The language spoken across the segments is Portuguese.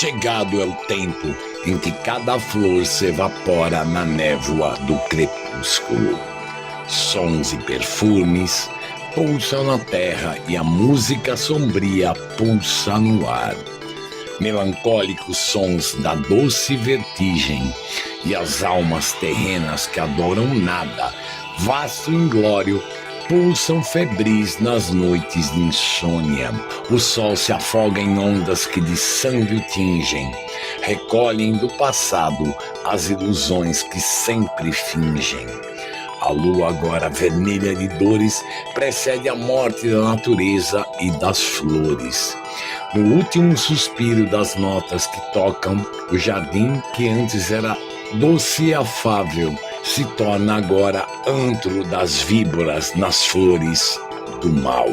Chegado é o tempo em que cada flor se evapora na névoa do crepúsculo. Sons e perfumes pulsam na terra e a música sombria pulsa no ar. Melancólicos sons da doce vertigem e as almas terrenas que adoram nada, vasto inglório, pulsam febris nas noites de insônia. O sol se afoga em ondas que de sangue o tingem, recolhem do passado as ilusões que sempre fingem. A lua agora vermelha de dores precede a morte da natureza e das flores. No último suspiro das notas que tocam, o jardim que antes era doce e afável se torna agora antro das víboras nas flores do mal.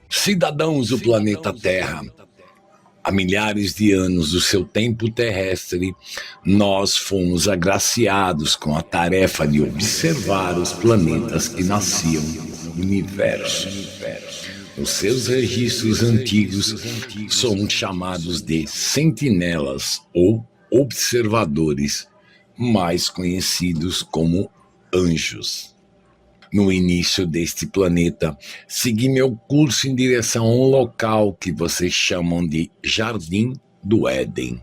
Cidadãos do planeta Terra, há milhares de anos do seu tempo terrestre, nós fomos agraciados com a tarefa de observar os planetas que nasciam no universo. Os seus registros antigos são chamados de sentinelas ou observadores, mais conhecidos como anjos. No início deste planeta, segui meu curso em direção a um local que vocês chamam de Jardim do Éden.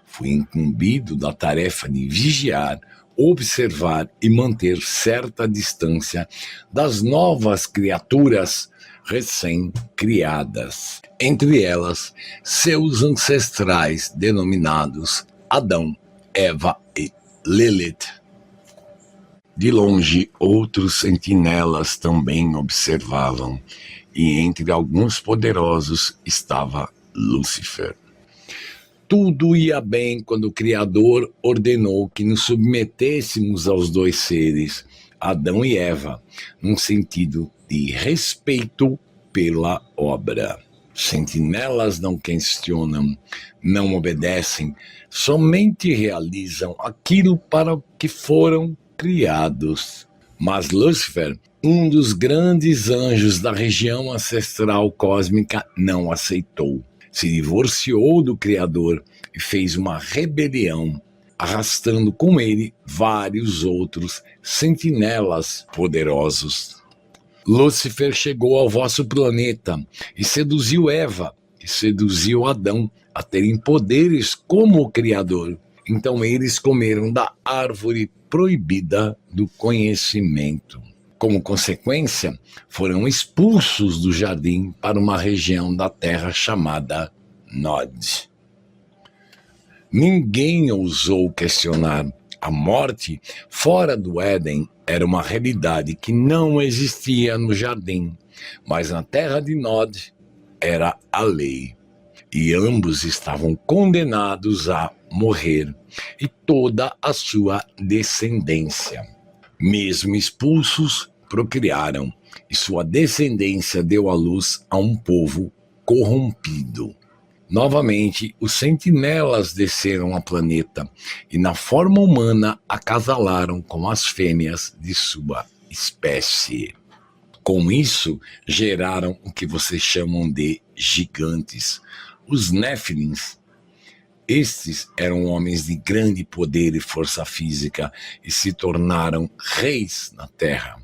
Fui incumbido da tarefa de vigiar, observar e manter certa distância das novas criaturas recém-criadas. Entre elas, seus ancestrais denominados Adão, Eva e Lilith. De longe, outros sentinelas também observavam, e entre alguns poderosos estava Lúcifer. Tudo ia bem quando o Criador ordenou que nos submetêssemos aos dois seres, Adão e Eva, num sentido de respeito pela obra. Sentinelas não questionam, não obedecem, somente realizam aquilo para o que foram criados. Mas Lúcifer, um dos grandes anjos da região ancestral cósmica, não aceitou. Se divorciou do Criador e fez uma rebelião, arrastando com ele vários outros sentinelas poderosos. Lúcifer chegou ao vosso planeta e seduziu Eva, e seduziu Adão a terem poderes como o Criador. Então eles comeram da árvore proibida do conhecimento. Como consequência, foram expulsos do jardim para uma região da Terra chamada Nod. Ninguém ousou questionar. A morte, fora do Éden, era uma realidade que não existia no jardim, mas na terra de Nod era a lei. E ambos estavam condenados a morrer, e toda a sua descendência. Mesmo expulsos, procriaram, e sua descendência deu à luz a um povo corrompido. Novamente, os sentinelas desceram ao planeta e, na forma humana, acasalaram com as fêmeas de sua espécie. Com isso, geraram o que vocês chamam de gigantes, os Néfilins. Estes eram homens de grande poder e força física e se tornaram reis na Terra.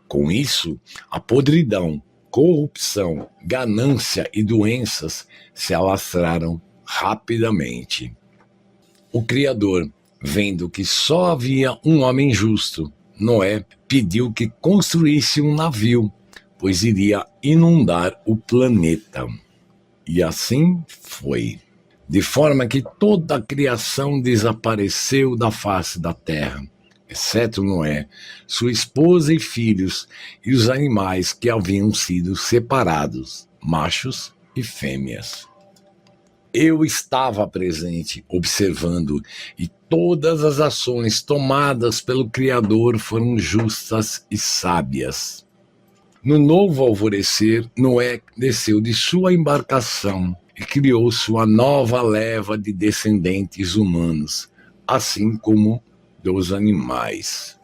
Com isso, a podridão, corrupção, ganância e doenças se alastraram rapidamente. O Criador, vendo que só havia um homem justo, Noé, pediu que construísse um navio, pois iria inundar o planeta. E assim foi. De forma que toda a criação desapareceu da face da terra, exceto Noé, sua esposa e filhos, e os animais que haviam sido separados, machos e fêmeas. Eu estava presente, observando, e todas as ações tomadas pelo Criador foram justas e sábias. No novo alvorecer, Noé desceu de sua embarcação e criou sua nova leva de descendentes humanos, assim como dos animais.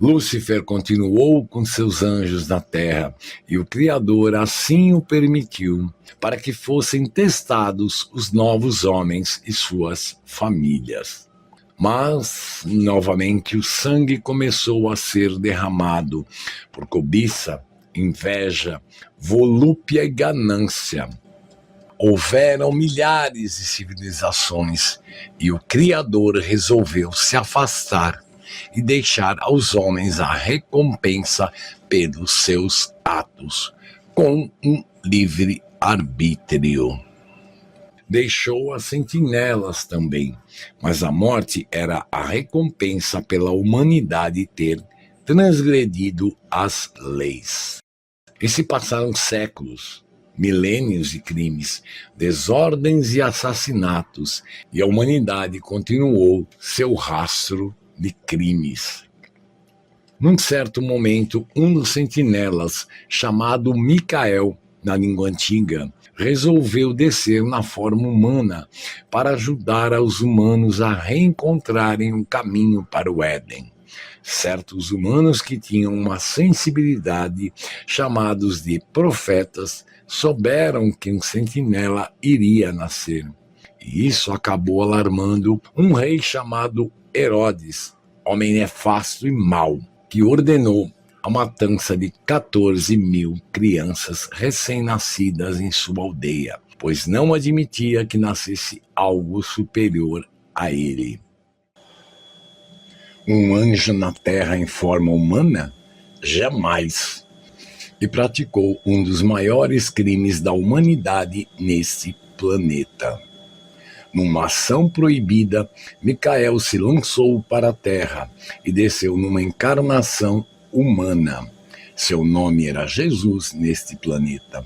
Lúcifer continuou com seus anjos na terra, e o Criador assim o permitiu, para que fossem testados os novos homens e suas famílias. Mas, novamente, o sangue começou a ser derramado por cobiça, inveja, volúpia e ganância. Houveram milhares de civilizações, e o Criador resolveu se afastar e deixar aos homens a recompensa pelos seus atos, com um livre arbítrio. Deixou as sentinelas também, mas a morte era a recompensa pela humanidade ter transgredido as leis. E se passaram séculos, milênios de crimes, desordens e assassinatos, e a humanidade continuou seu rastro de crimes. Num certo momento, um dos sentinelas, chamado Micael, na língua antiga, resolveu descer na forma humana para ajudar os humanos a reencontrarem um caminho para o Éden. Certos humanos que tinham uma sensibilidade, chamados de profetas, souberam que um sentinela iria nascer. E isso acabou alarmando um rei chamado Herodes, homem nefasto e mau, que ordenou a matança de 14.000 crianças recém-nascidas em sua aldeia, pois não admitia que nascesse algo superior a ele. Um anjo na terra em forma humana? Jamais. E praticou um dos maiores crimes da humanidade neste planeta. Numa ação proibida, Micael se lançou para a terra e desceu numa encarnação humana. Seu nome era Jesus neste planeta.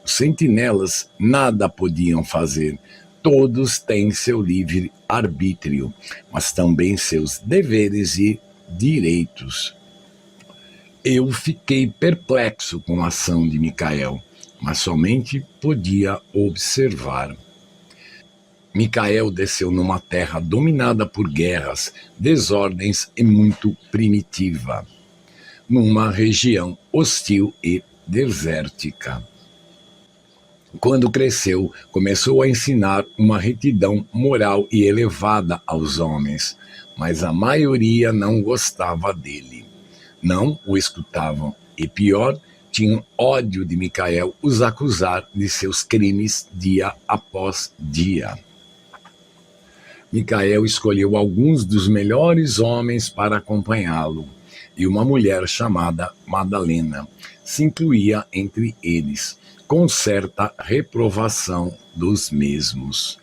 Os sentinelas nada podiam fazer. Todos têm seu livre arbítrio, mas também seus deveres e direitos. Eu fiquei perplexo com a ação de Micael, mas somente podia observar. Micael desceu numa terra dominada por guerras, desordens e muito primitiva, numa região hostil e desértica. Quando cresceu, começou a ensinar uma retidão moral e elevada aos homens, mas a maioria não gostava dele. Não o escutavam e, pior, tinham ódio de Micael os acusar de seus crimes dia após dia. Micael escolheu alguns dos melhores homens para acompanhá-lo, e uma mulher chamada Madalena se incluía entre eles, com certa reprovação dos mesmos.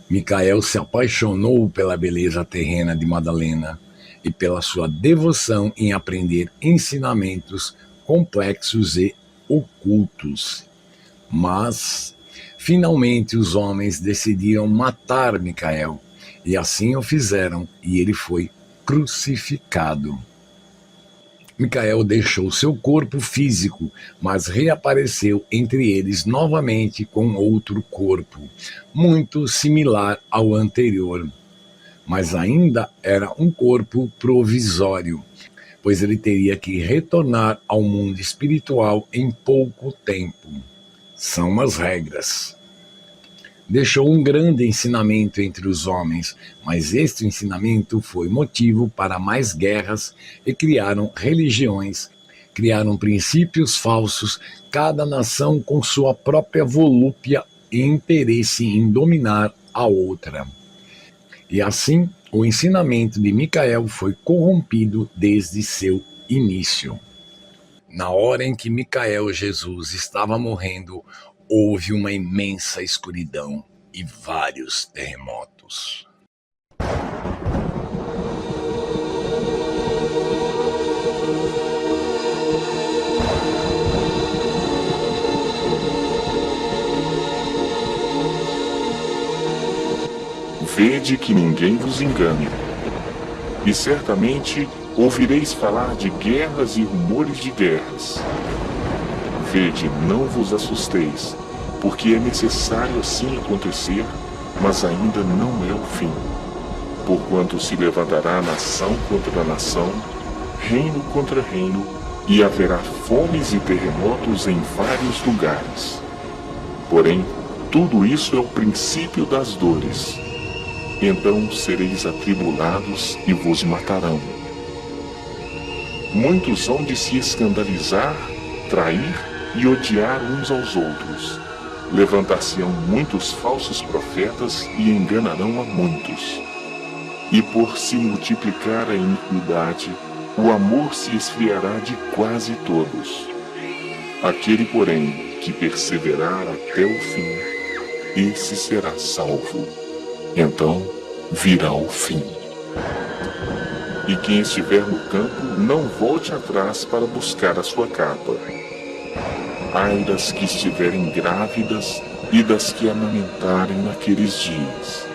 Micael se apaixonou pela beleza terrena de Madalena e pela sua devoção em aprender ensinamentos complexos e ocultos. Mas, finalmente, os homens decidiram matar Micael, e assim o fizeram, e ele foi crucificado. Micael deixou seu corpo físico, mas reapareceu entre eles novamente com outro corpo, muito similar ao anterior. Mas ainda era um corpo provisório, pois ele teria que retornar ao mundo espiritual em pouco tempo. São as regras. Deixou um grande ensinamento entre os homens, mas este ensinamento foi motivo para mais guerras e criaram religiões, criaram princípios falsos, cada nação com sua própria volúpia e interesse em dominar a outra. E assim, o ensinamento de Micael foi corrompido desde seu início. Na hora em que Micael Jesus estava morrendo, houve uma imensa escuridão e vários terremotos. Vede que ninguém vos engane. E certamente ouvireis falar de guerras e rumores de guerras. Vede, não vos assusteis, porque é necessário assim acontecer, mas ainda não é o fim. Porquanto se levantará nação contra nação, reino contra reino, e haverá fomes e terremotos em vários lugares. Porém, tudo isso é o princípio das dores. Então sereis atribulados e vos matarão. Muitos hão de se escandalizar, trair e odiar uns aos outros. Levantar-se-ão muitos falsos profetas e enganarão a muitos. E por se multiplicar a iniquidade, o amor se esfriará de quase todos. Aquele, porém, que perseverar até o fim, esse será salvo. Então virá o fim. E quem estiver no campo, não volte atrás para buscar a sua capa. Ai das que estiverem grávidas e das que amamentarem naqueles dias.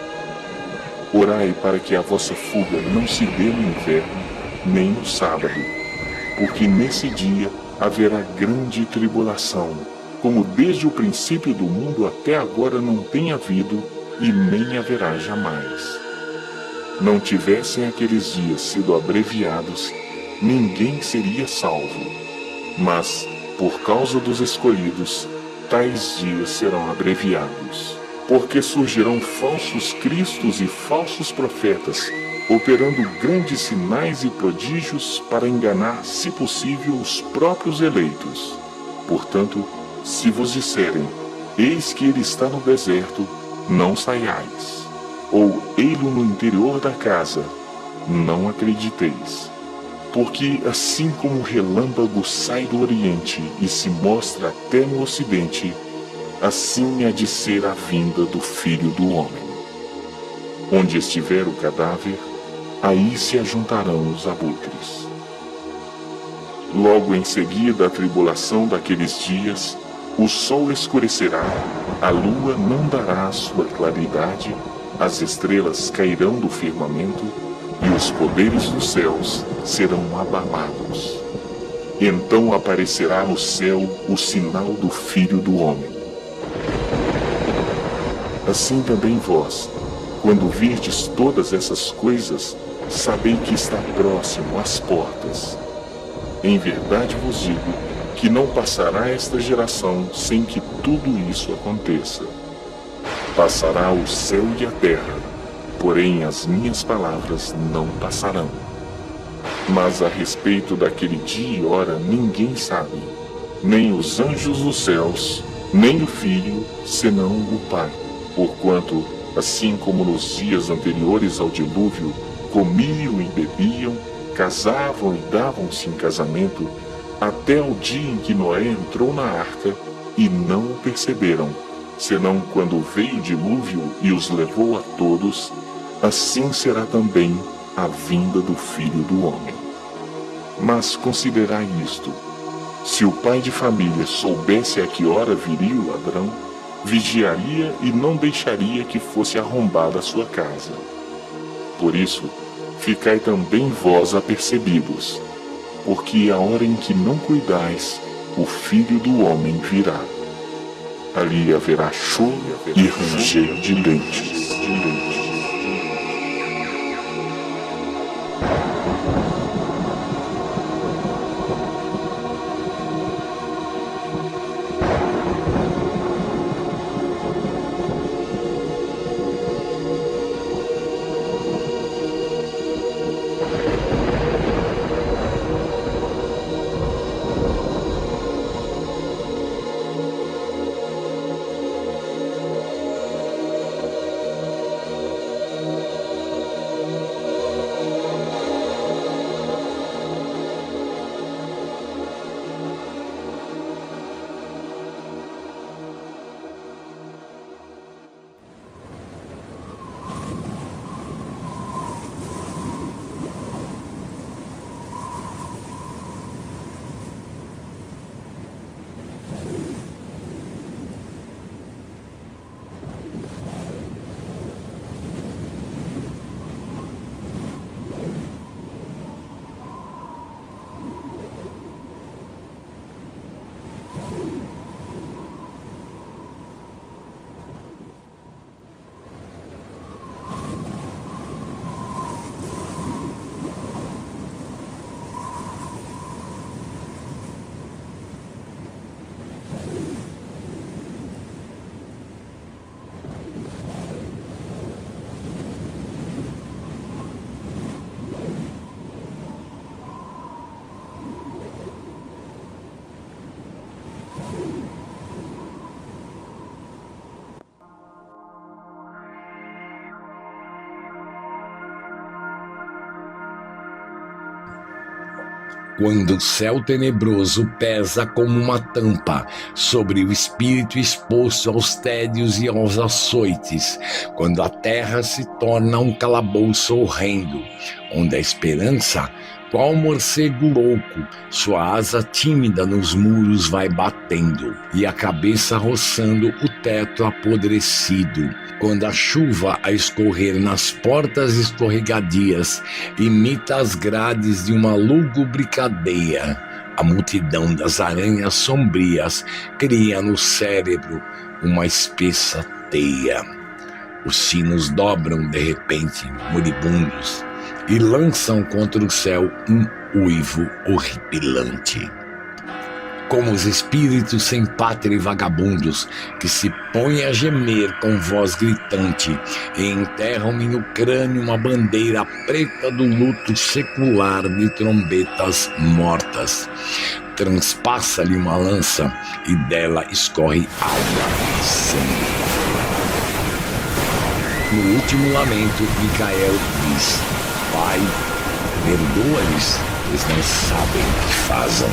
Orai para que a vossa fuga não se dê no inverno, nem no sábado, porque nesse dia haverá grande tribulação, como desde o princípio do mundo até agora não tem havido e nem haverá jamais. Não tivessem aqueles dias sido abreviados, ninguém seria salvo. Mas, por causa dos escolhidos, tais dias serão abreviados. Porque surgirão falsos cristos e falsos profetas, operando grandes sinais e prodígios para enganar, se possível, os próprios eleitos. Portanto, se vos disserem, eis que ele está no deserto, não saiais. Ou ei-lo no interior da casa, não acrediteis. Porque assim como o relâmpago sai do oriente e se mostra até no ocidente, assim há de ser a vinda do Filho do Homem. Onde estiver o cadáver, aí se ajuntarão os abutres. Logo em seguida à tribulação daqueles dias, o sol escurecerá, a lua não dará a sua claridade, as estrelas cairão do firmamento, e os poderes dos céus serão abalados. Então aparecerá no céu o sinal do Filho do Homem. Assim também vós, quando virdes todas essas coisas, sabei que está próximo às portas. Em verdade vos digo que não passará esta geração sem que tudo isso aconteça. Passará o céu e a terra, porém as minhas palavras não passarão. Mas a respeito daquele dia e hora ninguém sabe, nem os anjos dos céus, nem o Filho, senão o Pai. Porquanto, assim como nos dias anteriores ao dilúvio, comiam e bebiam, casavam e davam-se em casamento, até o dia em que Noé entrou na arca, e não o perceberam, senão quando veio o dilúvio e os levou a todos, assim será também a vinda do Filho do Homem. Mas considerai isto: se o pai de família soubesse a que hora viria o ladrão, vigiaria e não deixaria que fosse arrombada a sua casa. Por isso, ficai também vós apercebidos, porque a hora em que não cuidais, o Filho do Homem virá. Ali haverá choro e ranger de dentes. Quando o céu tenebroso pesa como uma tampa sobre o espírito exposto aos tédios e aos açoites, quando a terra se torna um calabouço horrendo, onde a esperança Qual morcego louco, sua asa tímida nos muros vai batendo e a cabeça roçando o teto apodrecido. Quando a chuva a escorrer nas portas escorregadias imita as grades de uma lúgubre cadeia, a multidão das aranhas sombrias cria no cérebro uma espessa teia. Os sinos dobram de repente, moribundos, e lançam contra o céu um uivo horripilante. Como os espíritos sem pátria e vagabundos que se põem a gemer com voz gritante e enterram-me no crânio uma bandeira preta do luto secular de trombetas mortas. Transpassa-lhe uma lança e dela escorre água e sangue. No último lamento, Micael diz: Pai, perdoa-lhes, eles não sabem o que fazem.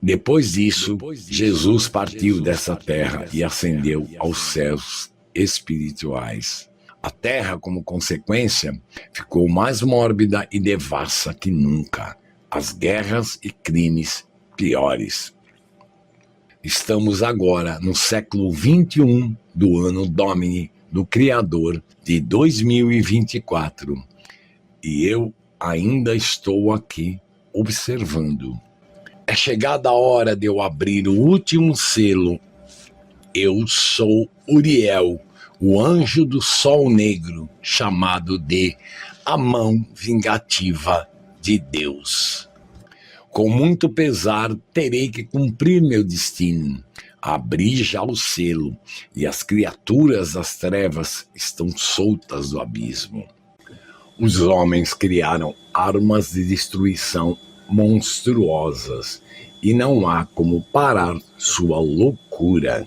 Depois disso, Jesus partiu dessa terra e ascendeu aos céus espirituais. A terra, como consequência, ficou mais mórbida e devassa que nunca. As guerras e crimes piores. Estamos agora no século 21 do ano Domini, do Criador, de 2024. E eu ainda estou aqui observando. É chegada a hora de eu abrir o último selo. Eu sou Uriel, o anjo do sol negro, chamado de a mão vingativa de Deus. Com muito pesar, terei que cumprir meu destino. Abri já o selo, e as criaturas das trevas estão soltas do abismo. Os homens criaram armas de destruição monstruosas, e não há como parar sua loucura.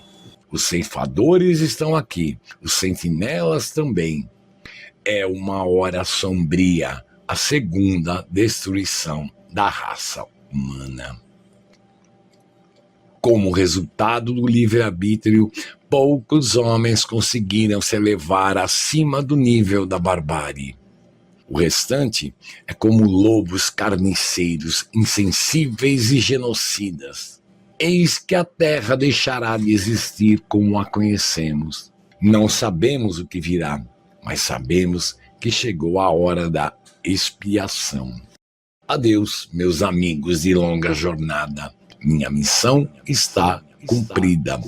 Os ceifadores estão aqui, os sentinelas também. É uma hora sombria, a segunda destruição da raça humana. Como resultado do livre-arbítrio, poucos homens conseguiram se elevar acima do nível da barbárie. O restante é como lobos carniceiros, insensíveis e genocidas. Eis que a terra deixará de existir como a conhecemos. Não sabemos o que virá, mas sabemos que chegou a hora da expiação. Adeus, meus amigos de longa jornada. Minha missão está cumprida.